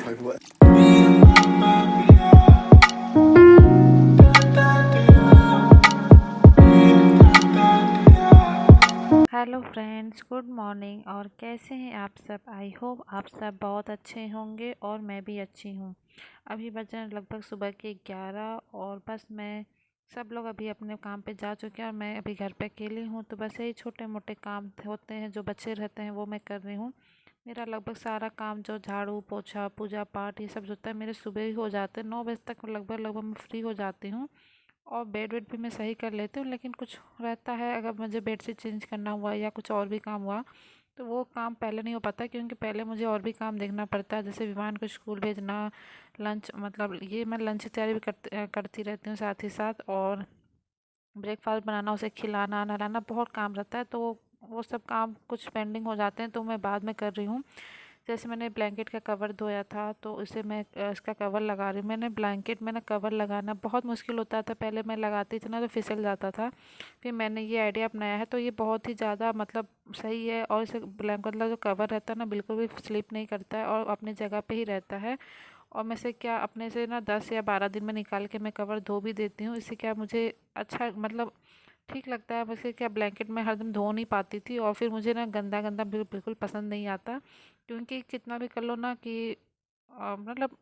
Like what? Hello friends, good morning. और कैसे हैं आप सब? आई होप आप सब बहुत अच्छे होंगे और मैं भी अच्छी हूँ। अभी बजे हैं लगभग सुबह के 11 और बस मैं सब लोग अभी अपने काम पे जा चुके हैं और मैं अभी घर पे अकेली हूँ। तो बस यही छोटे मोटे काम होते हैं जो बच्चे रहते हैं वो मैं कर रही हूँ। मेरा लगभग सारा काम जो झाड़ू पोछा पूजा पाठ ये सब जो होता है मेरे सुबह ही हो जाते हैं। 9 बजे तक लगभग लगभग मैं फ्री हो जाती हूँ और बेड वेड भी मैं सही कर लेती हूँ। लेकिन कुछ रहता है, अगर मुझे बेडशीट चेंज करना हुआ या कुछ और भी काम हुआ तो वो काम पहले नहीं हो पाता, क्योंकि पहले मुझे और भी काम देखना पड़ता है, जैसे विमान को स्कूल भेजना, लंच मतलब ये मैं लंच की तैयारी भी करती रहती हूँ साथ ही साथ। और ब्रेकफास्ट बनाना, उसे खिलाना नहलाना बहुत काम रहता है। तो वो सब काम कुछ पेंडिंग हो जाते हैं तो मैं बाद में कर रही हूँ। जैसे मैंने ब्लैंकेट का कवर धोया था तो उसे मैं इसका कवर लगा रही हूँ। मैंने ब्लैंकेट में ना कवर लगाना बहुत मुश्किल होता था, पहले मैं लगाती थी ना तो फिसल जाता था। फिर मैंने ये आइडिया अपनाया है तो ये बहुत ही ज़्यादा मतलब सही है। और इसे ब्लैंकेट मतलब जो कवर रहता है ना बिल्कुल भी स्लिप नहीं करता है और अपनी जगह पे ही रहता है। और मैं से क्या अपने से ना 10 या 12 दिन में निकाल के मैं कवर धो भी देती हूँ। इससे क्या मुझे अच्छा मतलब ठीक लगता है। वैसे क्या ब्लैंकेट में हरदम धो नहीं पाती थी और फिर मुझे ना गंदा गंदा बिल्कुल पसंद नहीं आता, क्योंकि कितना भी कर लो ना कि मतलब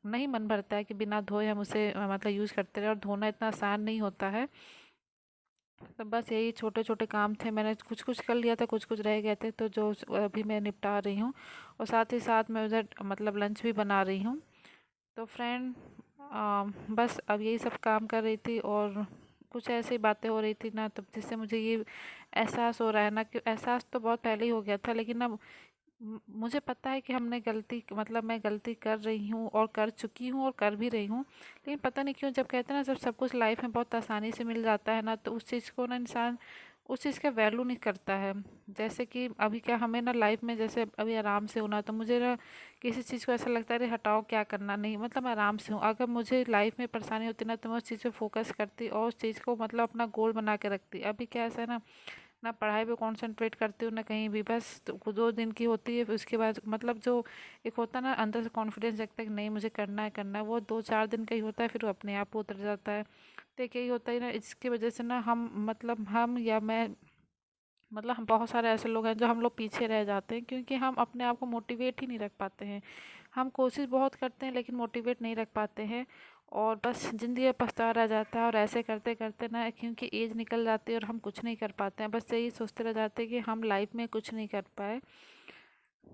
नहीं मन भरता है कि बिना धोए हम उसे मतलब यूज़ करते रहे। और धोना इतना आसान नहीं होता है। तो बस यही छोटे छोटे काम थे, मैंने कुछ कुछ कर लिया था, कुछ कुछ रह गए थे तो जो अभी मैं निपटा रही हूँ। और साथ ही साथ मैं उधर मतलब लंच भी बना रही हूँ। तो फ्रेंड बस अब यही सब काम कर रही थी और कुछ ऐसी बातें हो रही थी ना, तब जिससे मुझे ये एहसास हो रहा है ना कि एहसास तो बहुत पहले ही हो गया था, लेकिन ना मुझे पता है कि हमने गलती मतलब मैं गलती कर रही हूँ और कर चुकी हूँ और कर भी रही हूँ। लेकिन पता नहीं क्यों जब कहते हैं ना जब सब कुछ लाइफ में बहुत आसानी से मिल जाता है ना तो उस चीज़ को ना इंसान उस चीज़ का वैल्यू नहीं करता है। जैसे कि अभी क्या हमें ना लाइफ में जैसे अभी आराम से होना तो मुझे ना किसी चीज़ को ऐसा लगता है अरे हटाओ क्या करना, नहीं मतलब मैं आराम से हूँ। अगर मुझे लाइफ में परेशानी होती ना तो मैं उस चीज़ पे फोकस करती और उस चीज़ को मतलब अपना गोल बना के रखती। अभी क्या ऐसा है ना पढ़ाई पे कंसंट्रेट करती हूँ ना कहीं भी, बस तो 2 दिन की होती है फिर उसके बाद मतलब जो एक होता है ना अंदर से कॉन्फिडेंस जगता है कि नहीं मुझे करना है वो 2-4 दिन का ही होता है, फिर वो अपने आप उतर जाता है। तो एक यही होता है ना, इसकी वजह से ना हम मतलब हम या मैं मतलब हम बहुत सारे ऐसे लोग हैं जो हम लोग पीछे रह जाते हैं, क्योंकि हम अपने आप को मोटिवेट ही नहीं रख पाते हैं। हम कोशिश बहुत करते हैं लेकिन मोटिवेट नहीं रख पाते हैं और बस ज़िंदगी में पछतावा रह जाता है। और ऐसे करते करते ना क्योंकि एज निकल जाती है और हम कुछ नहीं कर पाते हैं, बस यही सोचते रह जाते हैं कि हम लाइफ में कुछ नहीं कर पाए।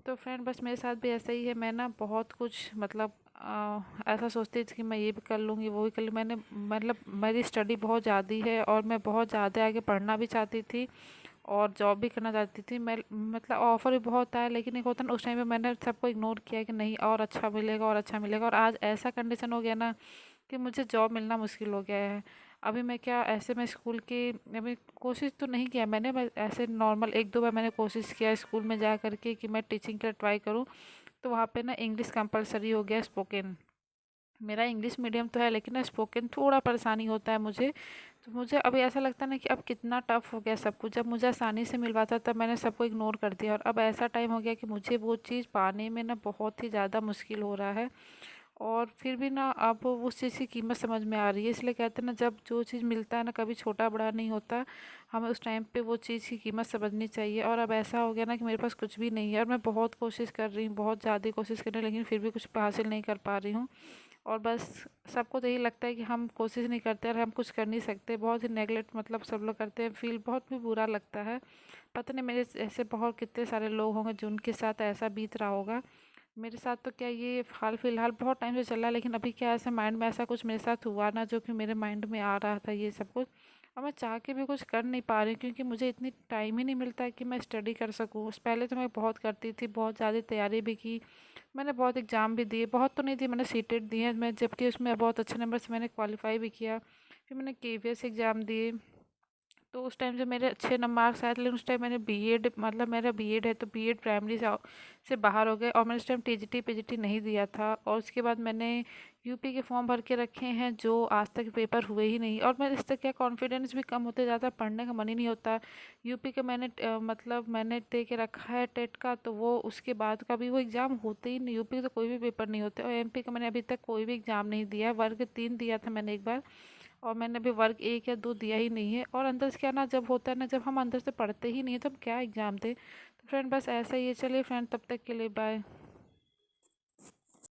तो फ्रेंड बस मेरे साथ भी ऐसा ही है। मैं ना बहुत कुछ मतलब ऐसा सोचती थी कि मैं ये भी कर लूँगी वो भी कर लूँ। मैंने मतलब मेरी स्टडी बहुत ज़्यादा है और मैं बहुत ज़्यादा आगे पढ़ना भी चाहती थी और जॉब भी करना चाहती थी। मैं मतलब ऑफ़र भी बहुत आया, लेकिन एक होता है ना उस टाइम पे मैंने सबको इग्नोर किया कि नहीं और अच्छा मिलेगा और अच्छा मिलेगा। और आज ऐसा कंडीशन हो गया ना कि मुझे जॉब मिलना मुश्किल हो गया है। अभी मैं क्या ऐसे मैं स्कूल की अभी कोशिश तो नहीं किया मैंने, बस ऐसे नॉर्मल 1-2 बार मैंने कोशिश किया स्कूल में जा कर के कि मैं टीचिंग के लिए ट्राई करूँ। तो वहाँ पे ना इंग्लिश कंपलसरी हो गया, स्पोकन। मेरा इंग्लिश मीडियम तो है लेकिन ना स्पोकन थोड़ा परेशानी होता है मुझे। तो मुझे अभी ऐसा लगता है ना कि अब कितना टफ़ हो गया सब कुछ। जब मुझे आसानी से मिल पाता तब मैंने सबको इग्नोर कर दिया और अब ऐसा टाइम हो गया कि मुझे वो चीज़ पाने में ना बहुत ही ज़्यादा मुश्किल हो रहा है। और फिर भी ना अब उस चीज़ की कीमत समझ में आ रही है। इसलिए कहते हैं ना जब जो चीज़ मिलता है ना कभी छोटा बड़ा नहीं होता, हमें उस टाइम पे वो चीज़ की कीमत समझनी चाहिए। और अब ऐसा हो गया ना कि मेरे पास कुछ भी नहीं है और मैं बहुत कोशिश कर रही हूँ, बहुत ज़्यादा कोशिश कर रही हूँ, लेकिन फिर भी कुछ हासिल नहीं कर पा रही हूँ। और बस सबको तो यही लगता है कि हम कोशिश नहीं करते और हम कुछ कर नहीं सकते, बहुत ही नेगलेक्ट मतलब सब लोग करते हैं, फील बहुत भी बुरा लगता है। पता नहीं मेरे ऐसे बहुत कितने सारे लोग होंगे जिनके साथ ऐसा बीत रहा होगा। मेरे साथ तो क्या ये हाल फिलहाल बहुत टाइम से चला है, लेकिन अभी क्या ऐसा माइंड में ऐसा कुछ मेरे साथ हुआ ना जो कि मेरे माइंड में आ रहा था ये सब कुछ। और मैं चाह के भी कुछ कर नहीं पा रही हूँ, क्योंकि मुझे इतनी टाइम ही नहीं मिलता है कि मैं स्टडी कर सकूँ। उस पहले तो मैं बहुत करती थी, बहुत ज़्यादा तैयारी भी की, मैंने बहुत एग्ज़ाम भी दिए, बहुत तो नहीं दिए, मैंने सीटेट दिए मैं, जबकि उसमें बहुत अच्छे नंबर से मैंने क्वालिफाई भी किया। फिर मैंने केवीएस एग्ज़ाम दिए, तो उस टाइम से मेरे अच्छे मार्क्स आए थे, लेकिन उस टाइम मैंने बीएड, मतलब मेरा बीएड है तो बीएड प्राइमरी से बाहर हो गए, और मैंने उस टाइम टीजीटी पीजीटी नहीं दिया था। और उसके बाद मैंने यूपी के फॉर्म भर के रखे हैं जो आज तक पेपर हुए ही नहीं, और मैं इससे क्या कॉन्फिडेंस भी कम होते जाता है, पढ़ने का मन ही नहीं होता। यूपी का मैंने मतलब मैंने दे के रखा है टेट का, तो वो उसके बाद का भी वो एग्ज़ाम होते ही नहीं, यूपी का तो कोई भी पेपर नहीं होते। और एमपी का मैंने अभी तक कोई भी एग्ज़ाम नहीं दिया है, वर्ग 3 दिया था मैंने एक बार, और मैंने अभी वर्ग 1 या 2 दिया ही नहीं है। और अंदर से क्या ना, जब होता है ना, जब हम अंदर से पढ़ते ही नहीं है तो हम क्या एग्ज़ाम दें। तो फ्रेंड बस ऐसा ही है, चलिए फ्रेंड, तब तक के लिए बाय।